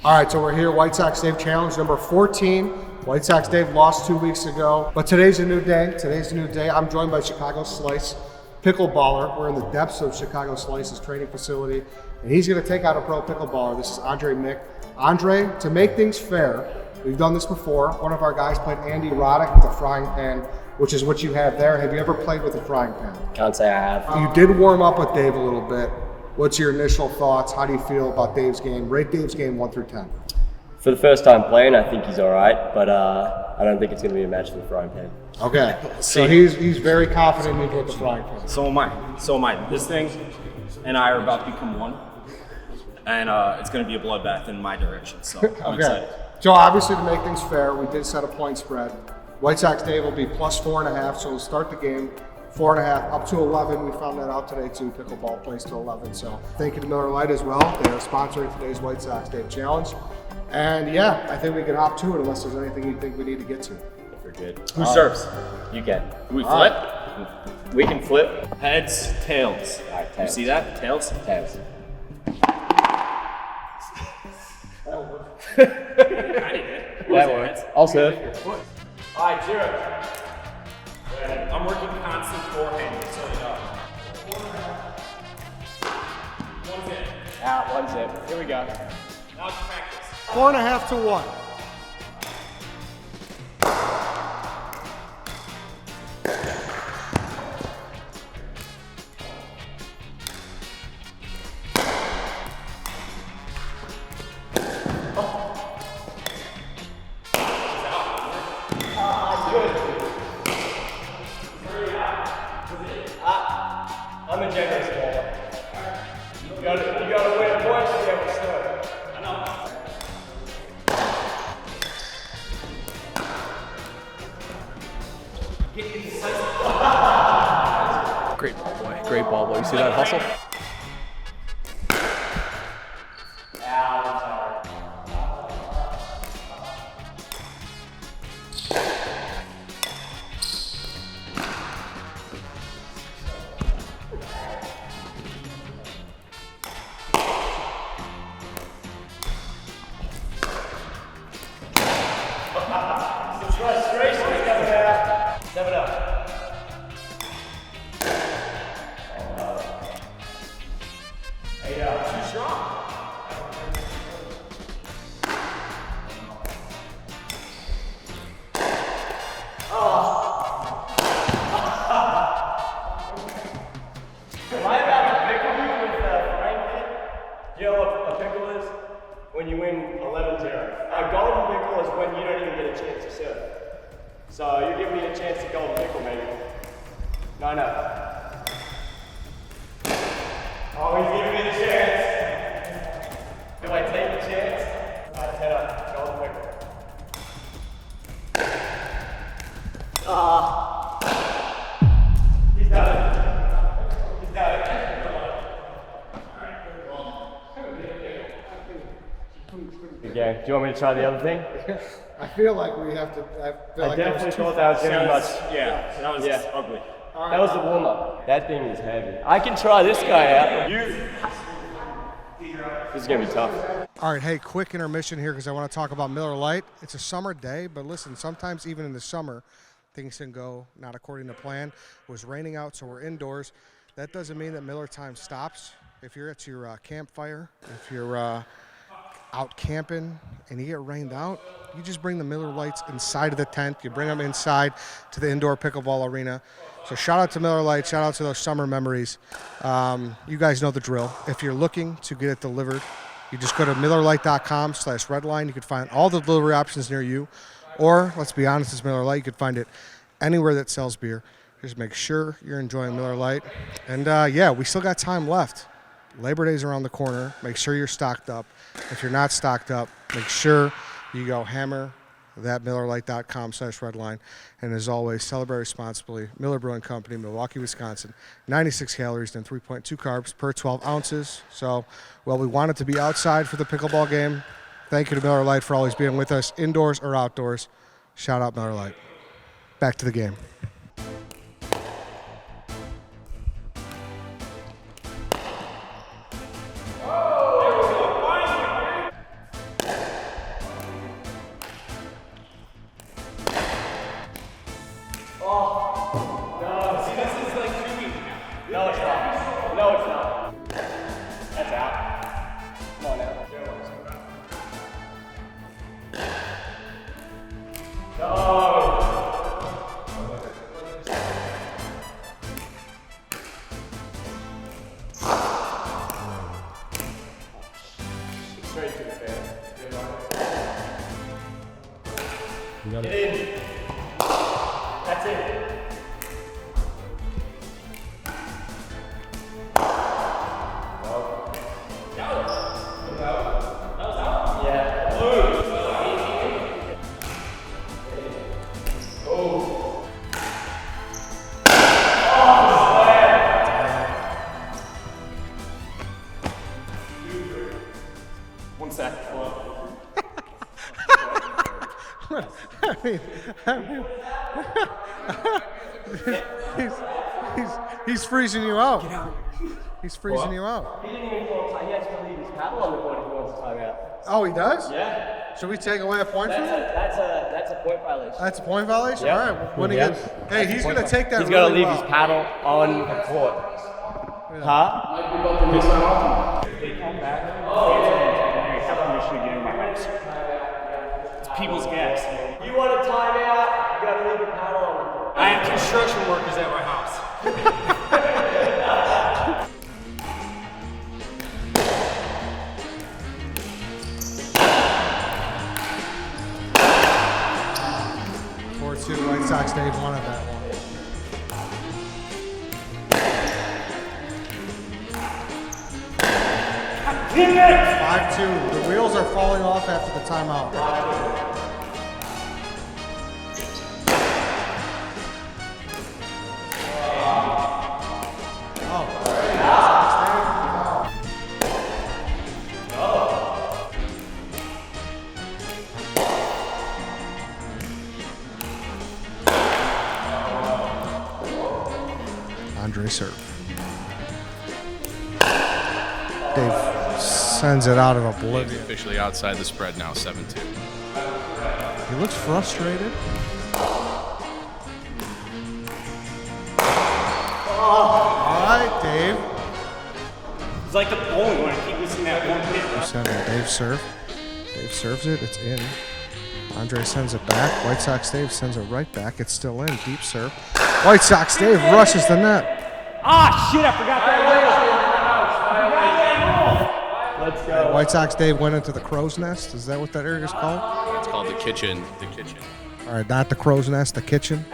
All right, so we're here, White Sox Dave Challenge number 14. White Sox Dave lost 2 weeks ago, but today's a new day. Today's a new day. I'm joined by Chicago Slice pickleballer. We're in the depths of Chicago Slice's training facility, and he's going to take out a pro pickleballer. This is Andre Mick. Andre, to make things fair, we've done this before. One of our guys played Andy Roddick with a frying pan, which is what you have there. Have you ever played with a frying pan? Can't say I have. You did warm up with Dave a little bit. What's your initial thoughts? How do you feel about Dave's game? Rate Dave's game 1 through 10. For the first time playing, I think he's all right, but I don't think it's going to be a match for the frying pan. Okay, so he's very confident with the frying pan. So am I. This thing and I are about to become one, and it's going to be a bloodbath in my direction, so I'm excited. So obviously, to make things fair, we did set a point spread. White Sox Dave will be plus 4.5, so we'll start the game 4.5 up to 11. We found that out today too. Pickleball plays to 11. So thank you to Miller Lite as well. They are sponsoring today's White Sox Dave Challenge. And yeah, I think we can hop to it unless there's anything you think we need to get to. We're good. Who serves? You can. We flip? We can flip. Heads, tails. All right, You tails. see that? Tails? Tails. That works. I'll serve. All right, 0. I'm working constant forehand, so you know. One's in. Out, one zip. Here we go. Now it's practice. 4.5 to 1. I'm a generous baller. You gotta win a point to be able to serve. I know. Great ball boy. Great ball boy. You see that hustle? Step it up. Too strong. Am I about to pickle you with frying pan? Do you know what a pickle is? When you win 11-0. A golden pickle is when you don't even get a chance to serve. So you're giving me a chance to golden pickle, maybe. No. Oh, he's giving me the chance. Do I take the chance? Alright, head up. Golden pickle. He's done it. He's done it. Okay, do you want me to try the other thing? I feel like we have to. I definitely thought that was going to be much. Yeah, that was ugly. That was the warm up. That thing is heavy. I can try this guy out. This is going to be tough. All right, hey, quick intermission here because I want to talk about Miller Lite. It's a summer day, but listen, sometimes even in the summer, things can go not according to plan. It was raining out, so we're indoors. That doesn't mean that Miller time stops. If you're at your campfire, if you're out camping and you get rained out, you just bring the Miller Lights inside of the tent. You bring them inside to the indoor pickleball arena. So shout out to Miller Lite. Shout out to those summer memories. You guys know the drill. If you're looking to get it delivered, you just go to MillerLite.com/redline. You can find all the delivery options near you. Or, let's be honest, it's Miller Lite. You can find it anywhere that sells beer. Just make sure you're enjoying Miller Lite. And yeah, we still got time left. Labor Day's around the corner. Make sure you're stocked up. If you're not stocked up, make sure you go hammer that MillerLite.com/redline. And as always, celebrate responsibly. Miller Brewing Company, Milwaukee, Wisconsin. 96 calories and 3.2 carbs per 12 ounces. So, well, we wanted to be outside for the pickleball game. Thank you to Miller Lite for always being with us, indoors or outdoors. Shout out Miller Lite. Back to the game. You got Get it. in. That's it. One sec. He's freezing you out. He's freezing you out. He didn't even call time. He has to leave his paddle on the board if he wants to time out. Oh, he does? Yeah. Should we take away a point from him? That's a point violation. That's a point violation? Yeah. All right. When he Yeah. gets, hey, he's going to take that He's got to really leave well. his paddle on the court. Huh? They come back. I have permission to get in my house. It's people's gas. You want a timeout? You got to leave your paddle on the court. I have construction workers at my house. White Sox Dave wanted that one. Damn it! 5-2. The wheels are falling off after the timeout. Andre serve. Dave sends it out of Dave's oblivion. officially outside the spread now, 7-2. He looks frustrated. All right, Dave. It's like the bowling when I keep missing that one hit. Sending Dave serve. Dave serves it. It's in. Andre sends it back. White Sox Dave sends it right back. It's still in. Deep serve. White Sox Dave rushes the net. Ah, shit, I forgot that rule. Let's go. White Sox Dave went into the crow's nest. Is that what that area is called? It's called the kitchen. The kitchen. All right, not the crow's nest, the kitchen.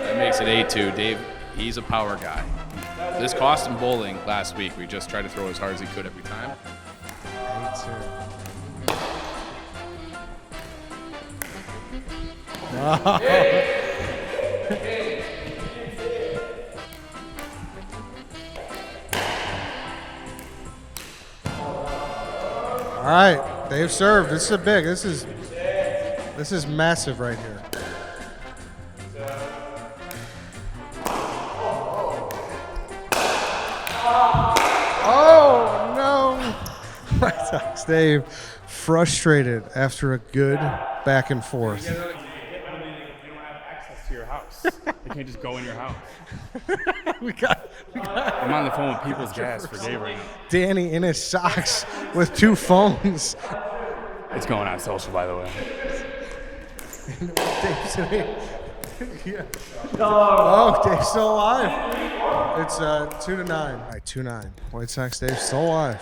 That makes it 8-2. Dave, he's a power guy. This cost him bowling last week. We just tried to throw as hard as he could every time. 8-2. All right, Dave served. This is a big. This is massive right here. Oh no! White Sox Dave frustrated after a good back and forth. You don't have access to your house. They can't just go in your house. we got I'm on the phone with People's Gas for Dave right now. Danny in his socks with 2 phones. It's going on social, by the way. Dave's yeah. Oh, Dave's still alive. It's 2-9. All right, 2-9. White Sox Dave still alive.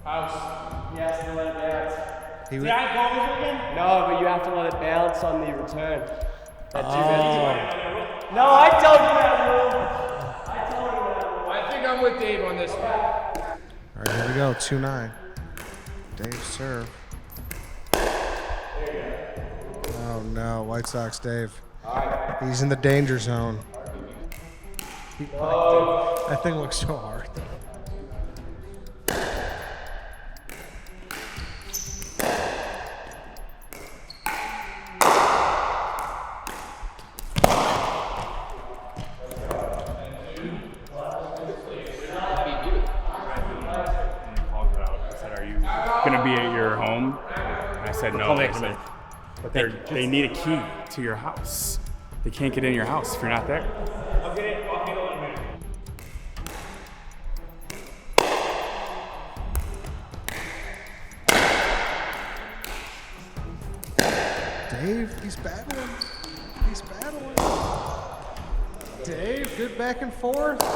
House. He has to let it bounce. He Did I go over again? No, but you have to let it bounce on the return. That 2 minutes. No, I told you that rule. I told you that rule. I think I'm with Dave on this one. All right, here we go. 2-9. Dave serve. Oh no, White Sox Dave. He's in the danger zone. That thing looks so hard. Gonna be at your home? And I said no. But they need a key to your house. They can't get in your house if you're not there. I'll get it. I'll handle it in a minute. Dave, he's battling. He's battling. Dave, good back and forth. See,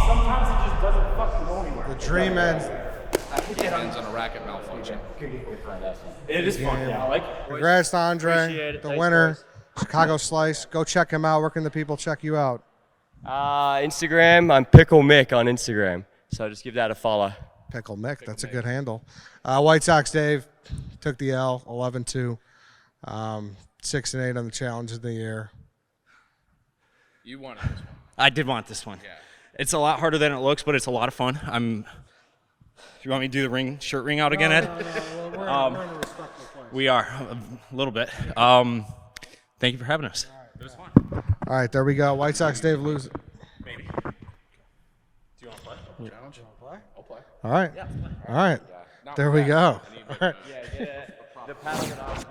sometimes it just doesn't fucking go anywhere. The dream ends. It ends on a racket malfunction. It is fun. Yeah, I like it. Congrats to Andre, Appreciate it. the Thanks, winner. boys. Chicago Slice. Go check him out. Where can the people check you out? Instagram, I'm Pickle Mick on Instagram. So just give that a follow. Pickle Mick. That's a good handle. White Sox Dave took the L, 11-2. 6-8 on the challenge of the year. You won this one. I did want this one. Yeah. It's a lot harder than it looks, but it's a lot of fun. You want me to do the shirt ring out again, Ed? We're in a respectful place. We are a little bit. Thank you for having us. It was fun. All right, there we go. White Sox Dave loses. Maybe. Do you want to play? Challenge? I'll play. All right. All right. There we go. All right. The paddle it off.